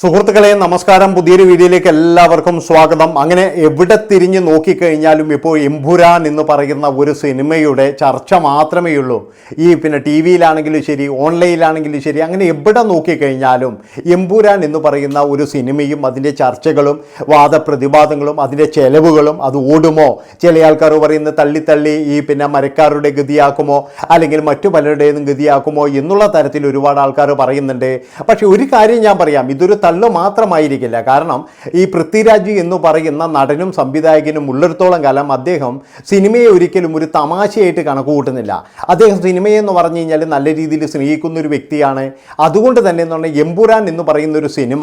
സുഹൃത്തുക്കളെ നമസ്കാരം. പുതിയൊരു വീഡിയോയിലേക്ക് എല്ലാവർക്കും സ്വാഗതം. അങ്ങനെ എവിടെ തിരിഞ്ഞ് നോക്കിക്കഴിഞ്ഞാലും ഇപ്പോൾ എമ്പുരാൻ എന്ന് പറയുന്ന ഒരു സിനിമയുടെ ചർച്ച മാത്രമേ ഉള്ളൂ. ടി വിയിലാണെങ്കിലും ശരി, ഓൺലൈനിലാണെങ്കിലും ശരി, അങ്ങനെ എവിടെ നോക്കിക്കഴിഞ്ഞാലും എമ്പുരാൻ എന്ന് പറയുന്ന ഒരു സിനിമയും അതിൻ്റെ ചർച്ചകളും വാദപ്രതിവാദങ്ങളും അതിൻ്റെ ചെലവുകളും, അത് ഓടുമോ, ചില ആൾക്കാർ പറയുന്നത് തള്ളി മരക്കാരുടെ ഗതിയാക്കുമോ അല്ലെങ്കിൽ മറ്റു പലരുടേതും ഗതിയാക്കുമോ എന്നുള്ള തരത്തിൽ ഒരുപാട് ആൾക്കാർ പറയുന്നുണ്ട്. പക്ഷേ ഒരു കാര്യം ഞാൻ പറയാം, ഇതൊരു തള്ളു മാത്രമായിരിക്കില്ല. കാരണം ഈ പൃഥ്വിരാജ് എന്ന് പറയുന്ന നടനും സംവിധായകനും ഉള്ളിടത്തോളം കാലം അദ്ദേഹം സിനിമയെ ഒരിക്കലും ഒരു തമാശയായിട്ട് കണക്ക് കൂട്ടുന്നില്ല. അദ്ദേഹം സിനിമയെന്ന് പറഞ്ഞു കഴിഞ്ഞാൽ നല്ല രീതിയിൽ സ്നേഹിക്കുന്ന ഒരു വ്യക്തിയാണ്. അതുകൊണ്ട് തന്നെ എന്ന് പറഞ്ഞാൽ എമ്പുരാൻ എന്ന് പറയുന്ന ഒരു സിനിമ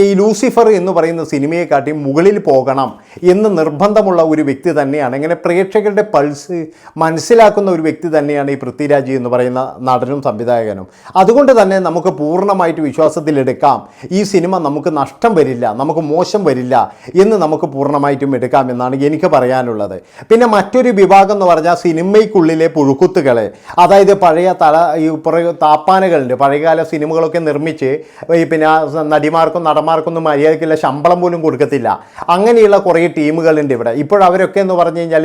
ഈ ലൂസിഫർ എന്ന് പറയുന്ന സിനിമയെക്കാട്ടി മുകളിൽ പോകണം എന്ന് നിർബന്ധമുള്ള ഒരു വ്യക്തി തന്നെയാണ്. ഇങ്ങനെ പ്രേക്ഷകരുടെ പൾസ് മനസ്സിലാക്കുന്ന ഒരു വ്യക്തി തന്നെയാണ് ഈ പൃഥ്വിരാജ് എന്ന് പറയുന്ന നടനും സംവിധായകനും. അതുകൊണ്ട് തന്നെ നമുക്ക് പൂർണ്ണമായിട്ട് വിശ്വാസത്തിലെടുക്കാം, ഈ സിനിമ നമുക്ക് നഷ്ടം വരില്ല, നമുക്ക് മോശം വരില്ല എന്ന് നമുക്ക് പൂർണ്ണമായിട്ടും എടുക്കാമെന്നാണ് എനിക്ക് പറയാനുള്ളത്. പിന്നെ മറ്റൊരു വിഭാഗം എന്ന് പറഞ്ഞാൽ സിനിമയ്ക്കുള്ളിലെ പുഴുക്കുത്തുകളെ, അതായത് പഴയ താപ്പാനകളുണ്ട്, പഴയകാല സിനിമകളൊക്കെ നിർമ്മിച്ച് നടിമാർക്കും നടന്മാർക്കൊന്നും മര്യാദയ്ക്കുള്ള ശമ്പളം പോലും കൊടുക്കത്തില്ല. അങ്ങനെയുള്ള കുറേ ടീമുകളുണ്ട് ഇവിടെ. ഇപ്പോഴവരൊക്കെ എന്ന് പറഞ്ഞു കഴിഞ്ഞാൽ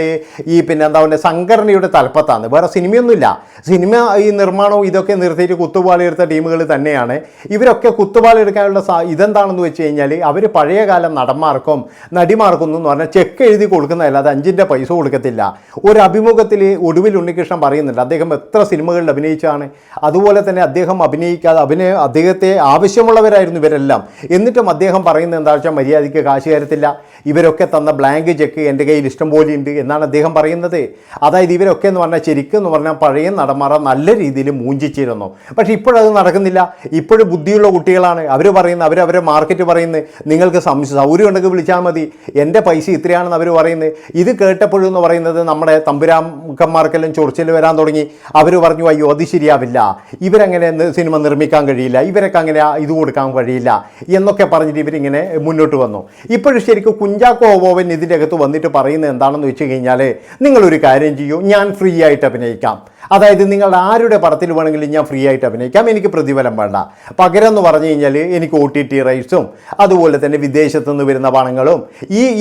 സംഘടനയുടെ തലപ്പത്താണ്, വേറെ സിനിമയൊന്നുമില്ല. സിനിമ ഈ നിർമ്മാണവും ഇതൊക്കെ നിർത്തിയിട്ട് കുത്തുപാളെടുത്ത ടീമുകൾ തന്നെയാണ്. ഇവരൊക്കെ കുത്തുപാളെടുക്കാനുള്ള ഇതെന്താണെന്ന് വെച്ച് കഴിഞ്ഞാൽ അവർ പഴയകാല നടന്മാർക്കും നടിമാർക്കും എന്ന് പറഞ്ഞാൽ ചെക്ക് എഴുതി കൊടുക്കുന്നതല്ല, അത് 5 പൈസ കൊടുക്കത്തില്ല. ഒരു അഭിമുഖത്തിൽ ഒടുവിൽ ഉണ്ണികൃഷ്ണൻ പറയുന്നുണ്ട്, അദ്ദേഹം എത്ര സിനിമകളിൽ അഭിനയിച്ചാണ്, അതുപോലെ തന്നെ അദ്ദേഹം അഭിനയിക്കാതെ അദ്ദേഹത്തെ ആവശ്യമുള്ളവരായിരുന്നു ഇവരെല്ലാം. എന്നിട്ടും അദ്ദേഹം പറയുന്നത് എന്താ വെച്ചാൽ മര്യാദയ്ക്ക് കാശ് തരത്തില്ല, ഇവരൊക്കെ തന്ന ബ്ലാങ്ക് ചെക്ക് എൻ്റെ കയ്യിൽ ഇഷ്ടം പോലെ ഉണ്ട് എന്നാണ് അദ്ദേഹം പറയുന്നത്. അതായത് ഇവരൊക്കെ എന്ന് പറഞ്ഞാൽ ശരിക്കും എന്ന് പറഞ്ഞാൽ പഴയ നടന്മാരെ നല്ല രീതിയിൽ മൂഞ്ചിച്ചിരുന്നു. പക്ഷേ ഇപ്പോഴത് നടക്കുന്നില്ല. ഇപ്പോഴും ബുദ്ധിയുള്ള കുട്ടികളാണ്. അവരവരെ മാർക്കറ്റ് പറയുന്നത്, നിങ്ങൾക്ക് സൗകര്യം ഉണ്ടെങ്കിൽ വിളിച്ചാൽ മതി, എൻ്റെ പൈസ ഇത്രയാണെന്ന് അവർ പറയുന്നത്. ഇത് കേട്ടപ്പോഴെന്ന് പറയുന്നത് നമ്മുടെ തമ്പുരാക്കന്മാർക്കെല്ലാം ചൊറിച്ചിൽ വരാൻ തുടങ്ങി. അവർ പറഞ്ഞു, അയ്യോ അത് ശരിയാവില്ല, ഇവരങ്ങനെ സിനിമ നിർമ്മിക്കാൻ കഴിയില്ല, ഇവരൊക്കെ അങ്ങനെ ഇത് കൊടുക്കാൻ കഴിയില്ല എന്നൊക്കെ പറഞ്ഞിട്ട് ഇവരിങ്ങനെ മുന്നോട്ട് വന്നു. ഇപ്പോഴും ശരിക്കും കുഞ്ചാക്കോ ബോബൻ ഇതിൻ്റെ അകത്ത് വന്നിട്ട് പറയുന്നത് എന്താണെന്ന് വെച്ച് കഴിഞ്ഞാൽ, നിങ്ങളൊരു കാര്യം ചെയ്യൂ, ഞാൻ ഫ്രീ ആയിട്ട് അഭിനയിക്കാം. അതായത് നിങ്ങളുടെ ആരുടെ പടത്തിൽ വേണമെങ്കിലും ഞാൻ ഫ്രീ ആയിട്ട് അഭിനയിക്കാം, എനിക്ക് പ്രതിഫലം വേണ്ട. പകരം എന്ന് പറഞ്ഞു കഴിഞ്ഞാൽ എനിക്ക് OTT റൈറ്റ്സും അതുപോലെ തന്നെ വിദേശത്തു നിന്ന് വരുന്ന പണങ്ങളും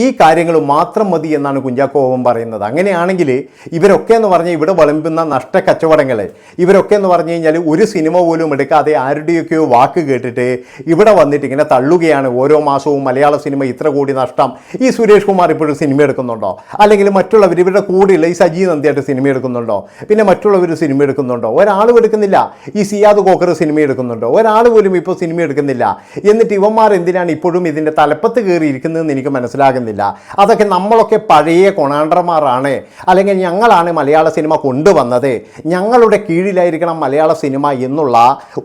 ഈ കാര്യങ്ങളും മാത്രം മതി എന്നാണ് കുഞ്ചാക്കോ ബോബൻ പറയുന്നത്. അങ്ങനെയാണെങ്കിൽ ഇവരൊക്കെ എന്ന് പറഞ്ഞാൽ ഇവിടെ വിളമ്പുന്ന നഷ്ടക്കച്ചവടങ്ങൾ, ഇവരൊക്കെ എന്ന് പറഞ്ഞു കഴിഞ്ഞാൽ ഒരു സിനിമ പോലും എടുക്കാതെ ആരുടെയൊക്കെയോ വാക്ക് കേട്ടിട്ട് ഇവിടെ വന്നിട്ട് ഇങ്ങനെ തള്ളുകയാണ്. ഓരോ മാസവും മലയാള സിനിമ ഇത്ര കോടി നഷ്ടം. ഈ സുരേഷ് കുമാർ ഇപ്പോഴും സിനിമ എടുക്കുന്നുണ്ടോ? അല്ലെങ്കിൽ മറ്റുള്ളവർ ഇവരുടെ കൂടെയുള്ള ഈ സജി നന്ദിയായിട്ട് സിനിമ എടുക്കുന്നുണ്ടോ? പിന്നെ മറ്റുള്ളവർ സിനിമ എടുക്കുന്നുണ്ടോ? ഒരാളും എടുക്കുന്നില്ല. ഈ സിയാദ് കോക്കർ സിനിമ എടുക്കുന്നുണ്ടോ? ഒരാൾ പോലും ഇപ്പോൾ സിനിമ എടുക്കുന്നില്ല. എന്നിട്ട് ഇവന്മാർ എന്തിനാണ് ഇപ്പോഴും ഇതിൻ്റെ തലപ്പത്ത് കയറിയിരിക്കുന്നതെന്ന് എനിക്ക് മനസ്സിലാകുന്നില്ല. അതൊക്കെ നമ്മളൊക്കെ പഴയ കൊണാണ്ടർമാരാണ്, അല്ലെങ്കിൽ ഞങ്ങളാണ് മലയാള സിനിമ കൊണ്ടുവന്നത്, ഞങ്ങളുടെ കീഴിലായിരിക്കണം മലയാള സിനിമ എന്നുള്ള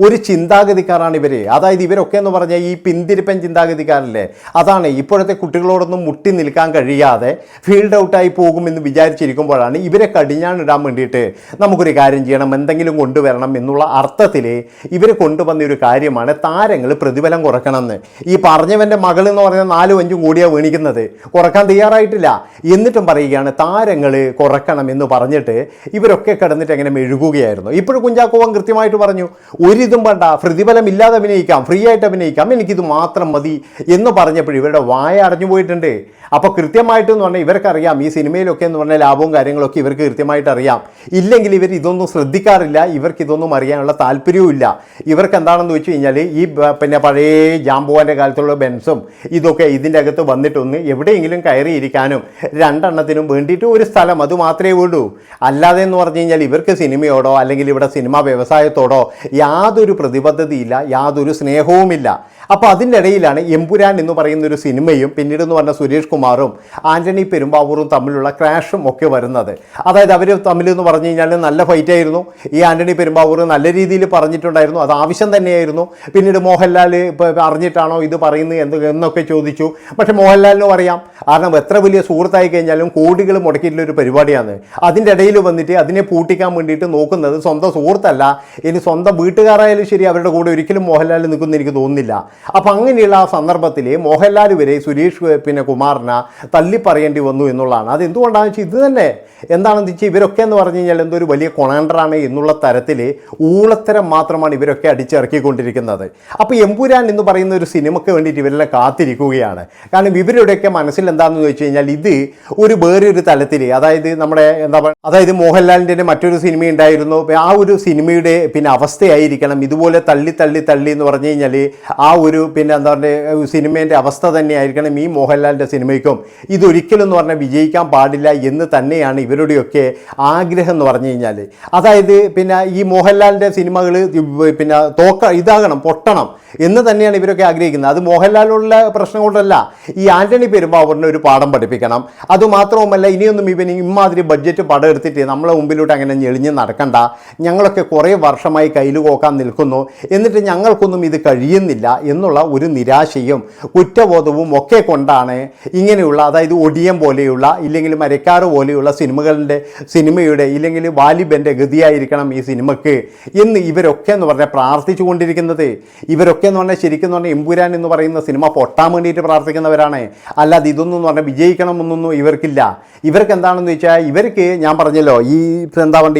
ഒരു ചിന്താഗതിക്കാരാണ് ഇവർ. അതായത് ഇവരൊക്കെ എന്ന് പറഞ്ഞാൽ ഈ പിന്തിരിപ്പൻ ചിന്താഗതിക്കാരല്ലേ. അതാണ് ഇപ്പോഴത്തെ കുട്ടികളോടൊന്നും മുട്ടി നിൽക്കാൻ കഴിയാതെ ഫീൽഡ് ഔട്ടായി പോകുമെന്ന് വിചാരിച്ചിരിക്കുമ്പോഴാണ് ഇവരെ കടിഞ്ഞാണിടാൻ വേണ്ടിയിട്ട് നമുക്കൊരു കാര്യം ചെയ്യണം, എന്തെങ്കിലും കൊണ്ടുവരണം എന്നുള്ള അർത്ഥത്തിൽ ഇവർ കൊണ്ടുവന്ന ഒരു കാര്യമാണ് താരങ്ങൾ പ്രതിഫലം കുറക്കണമെന്ന്. ഈ പറഞ്ഞവൻ്റെ മകൾ എന്ന് പറഞ്ഞാൽ 4-5 കോടിയാണ് വീണിക്കുന്നത്, കുറക്കാൻ തയ്യാറായിട്ടില്ല. എന്നിട്ടും പറയുകയാണ് താരങ്ങൾ കുറക്കണം എന്ന് പറഞ്ഞിട്ട് ഇവരൊക്കെ കിടന്നിട്ട് എങ്ങനെ മെഴുകുകയായിരുന്നു. ഇപ്പോഴും കുഞ്ചാക്കോവൻ കൃത്യമായിട്ട് പറഞ്ഞു, ഒരിതും വേണ്ട, പ്രതിഫലം ഇല്ലാതെ അഭിനയിക്കാം, ഫ്രീ ആയിട്ട് അഭിനയിക്കാം, എനിക്കിത് മാത്രം മതി എന്ന് പറഞ്ഞപ്പോൾ ഇവരുടെ വായ അടഞ്ഞു പോയിട്ടുണ്ട്. അപ്പോൾ കൃത്യമായിട്ടെന്ന് പറഞ്ഞാൽ ഇവർക്കറിയാം ഈ സിനിമയിലൊക്കെ എന്ന് പറഞ്ഞാൽ ലാഭവും കാര്യങ്ങളൊക്കെ ഇവർക്ക് കൃത്യമായിട്ട് അറിയാം. ഇല്ലെങ്കിൽ ഇവർ ഇതൊന്നും ശ്രദ്ധിക്കാറില്ല, ഇവർക്ക് ഇതൊന്നും അറിയാനുള്ള താല്പര്യവും ഇല്ല. ഇവർക്ക് എന്താണെന്ന് വെച്ച് കഴിഞ്ഞാൽ ഈ പഴയ ജാമ്പുവാൻ്റെ കാലത്തുള്ള ബെൻസും ഇതൊക്കെ ഇതിൻ്റെ അകത്ത് വന്നിട്ടൊന്ന് എവിടെയെങ്കിലും കയറിയിരിക്കാനും 2 എണ്ണത്തിനും വേണ്ടിയിട്ട് ഒരു സ്ഥലം, അത് മാത്രമേ വേണ്ടൂ. അല്ലാതെ എന്ന് പറഞ്ഞു കഴിഞ്ഞാൽ ഇവർക്ക് സിനിമയോടോ അല്ലെങ്കിൽ ഇവിടെ സിനിമാ വ്യവസായത്തോടോ യാതൊരു പ്രതിബദ്ധതയില്ല, യാതൊരു സ്നേഹവുമില്ല. അപ്പോൾ അതിൻ്റെ ഇടയിലാണ് എമ്പുരാൻ എന്ന് പറയുന്ന ഒരു സിനിമയും പിന്നീട് എന്ന് പറഞ്ഞാൽ സുരേഷ് കുമാറും ആൻ്റണി പെരുമ്പാവൂറും തമ്മിലുള്ള ക്രാഷും ഒക്കെ വരുന്നത്. അതായത് അവർ തമ്മിലെന്ന് പറഞ്ഞു കഴിഞ്ഞാൽ നല്ല ഫൈറ്റായിരുന്നു. ഈ ആൻ്റണി പെരുമ്പാവൂർ നല്ല രീതിയിൽ പറഞ്ഞിട്ടുണ്ടായിരുന്നു, അത് ആവശ്യം തന്നെയായിരുന്നു. പിന്നീട് മോഹൻലാൽ അറിഞ്ഞിട്ടാണോ ഇത് പറയുന്നത് എന്നൊക്കെ ചോദിച്ചു. പക്ഷേ മോഹൻലാലിനും അറിയാം, കാരണം എത്ര വലിയ സുഹൃത്തായി കഴിഞ്ഞാലും കോടികൾ മുടക്കിയിട്ടുള്ളൊരു പരിപാടിയാണ്. അതിൻ്റെ ഇടയിൽ വന്നിട്ട് അതിനെ പൂട്ടിക്കാൻ വേണ്ടിയിട്ട് നോക്കുന്നത് സ്വന്തം സുഹൃത്തല്ല, ഇനി സ്വന്തം വീട്ടുകാരായാലും ശരി അവരുടെ കൂടെ ഒരിക്കലും മോഹൻലാൽ നിൽക്കുമെന്ന് എനിക്ക് തോന്നുന്നില്ല. അപ്പോൾ അങ്ങനെയുള്ള ആ സന്ദർഭത്തിൽ മോഹൻലാൽ വരെ സുരേഷ് കുമാറിനെ തള്ളിപ്പറയേണ്ടി വന്നു എന്നുള്ളതാണ്. അതെന്തുകൊണ്ടാണെന്ന് വെച്ചാൽ ഇത് തന്നെ എന്താണെന്ന് വെച്ചാൽ ഇവരൊക്കെ എന്ന് പറഞ്ഞു കഴിഞ്ഞാൽ എന്തോ ഒരു വലിയ വലിയ കൊണാണ്ടറാണ് എന്നുള്ള തരത്തിൽ ഊളത്തരം മാത്രമാണ് ഇവരൊക്കെ അടിച്ചിറക്കിക്കൊണ്ടിരിക്കുന്നത്. അപ്പോൾ എമ്പുരാൻ എന്ന് പറയുന്ന ഒരു സിനിമയ്ക്ക് വേണ്ടിയിട്ട് ഇവരെല്ലാം കാത്തിരിക്കുകയാണ്. കാരണം ഇവരുടെയൊക്കെ മനസ്സിൽ എന്താണെന്ന് ചോദിച്ചു കഴിഞ്ഞാൽ ഇത് ഒരു വേറൊരു തലത്തിൽ, അതായത് നമ്മുടെ അതായത് മോഹൻലാലിൻ്റെ മറ്റൊരു സിനിമ ഉണ്ടായിരുന്നു, ആ ഒരു സിനിമയുടെ അവസ്ഥയായിരിക്കണം ഇതുപോലെ തള്ളി തള്ളി തള്ളി എന്ന് പറഞ്ഞു കഴിഞ്ഞാൽ ആ ഒരു സിനിമേൻ്റെ അവസ്ഥ തന്നെയായിരിക്കണം ഈ മോഹൻലാലിൻ്റെ സിനിമയ്ക്കും. ഇതൊരിക്കലും എന്ന് പറഞ്ഞാൽ വിജയിക്കാൻ പാടില്ല എന്ന് തന്നെയാണ് ഇവരുടെയൊക്കെ ആഗ്രഹം എന്ന് പറഞ്ഞു കഴിഞ്ഞാൽ. അതായത് ഈ മോഹൻലാലിൻ്റെ സിനിമകൾ ഇതാകണം, പൊട്ടണം എന്ന് തന്നെയാണ് ഇവരൊക്കെ ആഗ്രഹിക്കുന്നത്. അത് മോഹൻലാലിനുള്ള പ്രശ്നം കൊണ്ടല്ല, ഈ ആൻ്റണി പെരുമ്പാവൂരിനെ ഒരു പാഠം പഠിപ്പിക്കണം. അതുമാത്രവുമല്ല, ഇനിയൊന്നും ഇവന് ഇമാതിരി ബഡ്ജറ്റ് പടം എടുത്തിട്ട് നമ്മളെ മുമ്പിലോട്ട് അങ്ങനെ ഞെളിഞ്ഞ് നടക്കണ്ട, ഞങ്ങളൊക്കെ കുറേ വർഷമായി കയ്യിൽ കോക്കാൻ നിൽക്കുന്നു, എന്നിട്ട് ഞങ്ങൾക്കൊന്നും ഇത് കഴിയുന്നില്ല എന്നുള്ള ഒരു നിരാശയും കുറ്റബോധവും ഒക്കെ കൊണ്ടാണ് ഇങ്ങനെയുള്ള, അതായത് ഒടിയം പോലെയുള്ള ഇല്ലെങ്കിൽ മരക്കാറ് പോലെയുള്ള സിനിമയുടെ ഇല്ലെങ്കിൽ വാലിബൻ്റെ ഗതിയായിരിക്കണം ഈ സിനിമയ്ക്ക് എന്ന് ഇവരൊക്കെ എന്ന് പറഞ്ഞാൽ പ്രാർത്ഥിച്ചു കൊണ്ടിരിക്കുന്നത്. ഇവരൊക്കെ എന്ന് പറഞ്ഞാൽ ശരിക്കും പറഞ്ഞാൽ എമ്പുരാൻ എന്ന് പറയുന്ന സിനിമ പൊട്ടാൻ വേണ്ടിയിട്ട് പ്രാർത്ഥിക്കുന്നവരാണ്. അല്ലാതെ ഇതൊന്നും പറഞ്ഞാൽ വിജയിക്കണമെന്നൊന്നും ഇവർക്കില്ല. ഇവർക്ക് എന്താണെന്ന് വെച്ചാൽ ഇവർക്ക് ഞാൻ പറഞ്ഞല്ലോ ഈ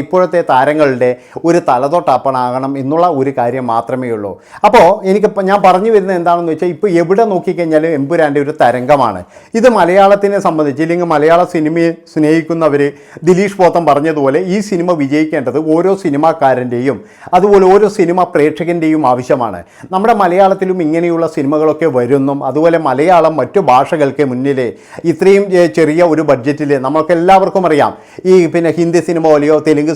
ഇപ്പോഴത്തെ താരങ്ങളുടെ ഒരു തലതൊട്ടാപ്പണാകണം എന്നുള്ള ഒരു കാര്യം മാത്രമേ ഉള്ളൂ. അപ്പോൾ ഞാൻ പറഞ്ഞു വരുന്നത് എന്താണെന്ന് വെച്ചാൽ ഇപ്പോൾ എവിടെ നോക്കിക്കഴിഞ്ഞാലും എമ്പുരാൻ്റെ ഒരു തരംഗമാണ് ഇത്. മലയാളത്തിനെ സംബന്ധിച്ച് ഇല്ലെങ്കിൽ മലയാള സിനിമയെ സ്നേഹിക്കുന്നവർ ദിലീഷ് പോത്തൻ പറഞ്ഞതുപോലെ ഈ സിനിമ വിജയിക്കേണ്ടത് ഓരോ സിനിമാക്കാരൻ്റെയും അതുപോലെ ഓരോ സിനിമ പ്രേക്ഷകൻ്റെയും ആവശ്യമാണ്. നമ്മുടെ മലയാളത്തിലും ഇങ്ങനെയുള്ള സിനിമകളൊക്കെ വരുന്നും അതുപോലെ മലയാളം മറ്റു ഭാഷകൾക്ക് മുന്നിൽ ഇത്രയും ചെറിയ ഒരു ബഡ്ജറ്റിൽ നമുക്ക് എല്ലാവർക്കും അറിയാം ഈ ഹിന്ദി സിനിമ പോലെയോ തെലുങ്ക്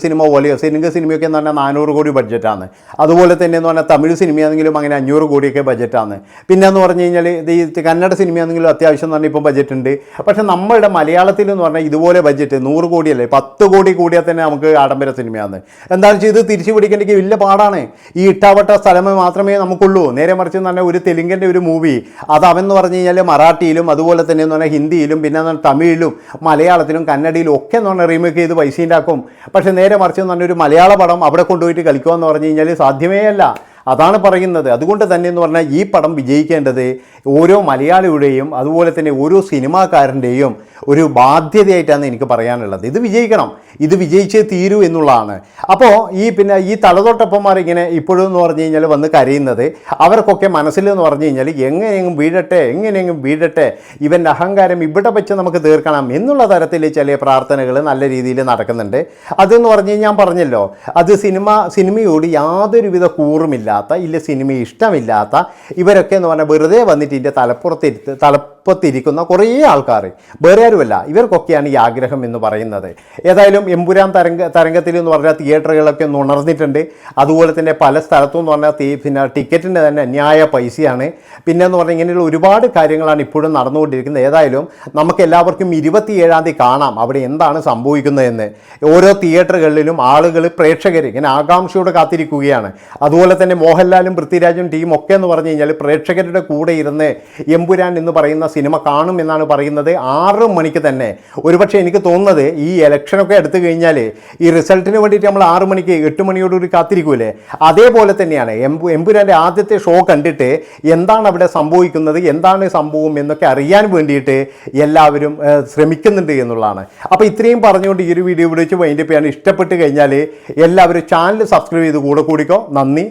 സിനിമയൊക്കെ എന്ന് പറഞ്ഞാൽ 400 കോടി ബഡ്ജറ്റാണ്. അതുപോലെ തന്നെ എന്ന് പറഞ്ഞാൽ തമിഴ് സിനിമയാണെങ്കിലും അങ്ങനെ 500 കോടിയൊക്കെ ബഡ്ജറ്റാണ്. പിന്നെ എന്ന് പറഞ്ഞു കഴിഞ്ഞാൽ ഈ കന്നഡ സിനിമയാണെങ്കിലും അത്യാവശ്യം എന്ന് പറഞ്ഞാൽ ഇപ്പോൾ ബഡ്ജറ്റ് ഉണ്ട്. പക്ഷേ നമ്മളുടെ മലയാളത്തിൽ എന്ന് പറഞ്ഞാൽ ഇതുപോലെ ബഡ്ജറ്റ് 100 കോടിയല്ലേ, 10 കോടി കൂടിയാൽ തന്നെ നമുക്ക് ആഡംബര സിനിമയാണ്. എന്താണെന്ന് വെച്ചാൽ ഇത് തിരിച്ചു പിടിക്കേണ്ടെങ്കിൽ വലിയ പാടാണ്. ഈ ഇട്ടാവട്ട സ്ഥലം മാത്രമേ നമുക്കുള്ളൂ. നേരെ മറിച്ച് എന്ന് പറഞ്ഞാൽ ഒരു തെലുങ്കിൻ്റെ ഒരു മൂവി അത് അവൻ പറഞ്ഞു കഴിഞ്ഞാൽ മറാഠിയിലും അതുപോലെ തന്നെ എന്ന് പറഞ്ഞാൽ ഹിന്ദിയിലും പിന്നെ തമിഴിലും മലയാളത്തിലും കന്നഡയിലും ഒക്കെ എന്ന് പറഞ്ഞാൽ റീമേക്ക് ചെയ്ത് പൈസ ഉണ്ടാക്കും. പക്ഷേ നേരെ മറിച്ച് എന്ന് പറഞ്ഞാൽ ഒരു മലയാള പടം അവിടെ കൊണ്ടുപോയിട്ട് കളിക്കുക എന്ന് പറഞ്ഞു കഴിഞ്ഞാൽ സാധ്യമേ അല്ല. അതാണ് പറയുന്നത്. അതുകൊണ്ട് തന്നെ എന്ന് പറഞ്ഞാൽ ഈ പടം വിജയിക്കേണ്ടത് ഓരോ മലയാളിയുടെയും അതുപോലെ തന്നെ ഓരോ സിനിമാക്കാരൻ്റെയും ഒരു ബാധ്യതയായിട്ടാണ് എനിക്ക് പറയാനുള്ളത്. ഇത് വിജയിക്കണം, ഇത് വിജയിച്ചേ തീരൂ എന്നുള്ളതാണ്. അപ്പോൾ ഈ തലതൊട്ടപ്പന്മാർ ഇങ്ങനെ ഇപ്പോഴും എന്ന് പറഞ്ഞു കഴിഞ്ഞാൽ വന്ന് കരയുന്നത് അവർക്കൊക്കെ മനസ്സിലെന്ന് പറഞ്ഞു കഴിഞ്ഞാൽ എങ്ങനെയെങ്കിലും വീഴട്ടെ ഇവൻ്റെ അഹങ്കാരം ഇവിടെ വെച്ച് നമുക്ക് തീർക്കണം എന്നുള്ള തരത്തിൽ ചില പ്രാർത്ഥനകൾ നല്ല രീതിയിൽ നടക്കുന്നുണ്ട്. അതെന്ന് പറഞ്ഞു കഴിഞ്ഞാൽ ഞാൻ പറഞ്ഞല്ലോ, അത് സിനിമയോട് യാതൊരുവിധ കൂറുമില്ലാത്ത സിനിമ ഇഷ്ടമില്ലാത്ത ഇവരൊക്കെ എന്ന് പറഞ്ഞാൽ വെറുതെ വന്നിട്ട് ഇതിൻ്റെ തലപ്പത്തിരിക്കുന്ന കുറേ ആൾക്കാർ, വേറെ ആരുമല്ല, ഇവർക്കൊക്കെയാണ് ഈ ആഗ്രഹം എന്ന് പറയുന്നത്. ഏതായാലും എമ്പുരാൻ തരംഗത്തിൽ എന്ന് പറഞ്ഞാൽ തിയേറ്ററുകളൊക്കെ ഒന്ന് ഉണർന്നിട്ടുണ്ട്. അതുപോലെ തന്നെ പല സ്ഥലത്തും എന്ന് പറഞ്ഞാൽ ടിക്കറ്റിൻ്റെ തന്നെ അന്യായ പൈസയാണ്. പിന്നെ എന്ന് പറഞ്ഞാൽ ഇങ്ങനെയുള്ള ഒരുപാട് കാര്യങ്ങളാണ് ഇപ്പോഴും നടന്നുകൊണ്ടിരിക്കുന്നത്. ഏതായാലും നമുക്ക് എല്ലാവർക്കും 27-ാം തീയതി കാണാം അവിടെ എന്താണ് സംഭവിക്കുന്നതെന്ന്. ഓരോ തിയേറ്ററുകളിലും ആളുകൾ പ്രേക്ഷകർ ഇങ്ങനെ ആകാംക്ഷയോടെ കാത്തിരിക്കുകയാണ്. അതുപോലെ തന്നെ മോഹൻലാലും പൃഥ്വിരാജും ടീം ഒക്കെ എന്ന് പറഞ്ഞു കഴിഞ്ഞാൽ പ്രേക്ഷകരുടെ കൂടെ ഇരുന്ന് എമ്പുരാൻ എന്ന് പറയുന്ന സിനിമ കാണും എന്നാണ് പറയുന്നത്. 6 മണിക്ക് തന്നെ. ഒരുപക്ഷെ എനിക്ക് തോന്നുന്നത് ഈ ഇലക്ഷനൊക്കെ എടുത്തു കഴിഞ്ഞാൽ ഈ റിസൾട്ടിന് വേണ്ടിയിട്ട് നമ്മൾ 6 മണിക്ക് 8 മണിയോടുകൂടി കാത്തിരിക്കൂലേ, അതേപോലെ തന്നെയാണ് എമ്പുരാൻ്റെ ആദ്യത്തെ ഷോ കണ്ടിട്ട് എന്താണ് അവിടെ സംഭവിക്കുന്നത്, എന്താണ് സംഭവം എന്നൊക്കെ അറിയാൻ വേണ്ടിയിട്ട് എല്ലാവരും ശ്രമിക്കുന്നുണ്ട് എന്നുള്ളതാണ്. അപ്പോൾ ഇത്രയും പറഞ്ഞുകൊണ്ട് ഈ ഒരു വീഡിയോ ഇവിടെ വെച്ച് വൈൻഡപ്പ് ചെയ്യാൻ ഇഷ്ടപ്പെട്ട് കഴിഞ്ഞാൽ എല്ലാവരും ചാനൽ സബ്സ്ക്രൈബ് ചെയ്ത് കൂടിക്കോ. നന്ദി.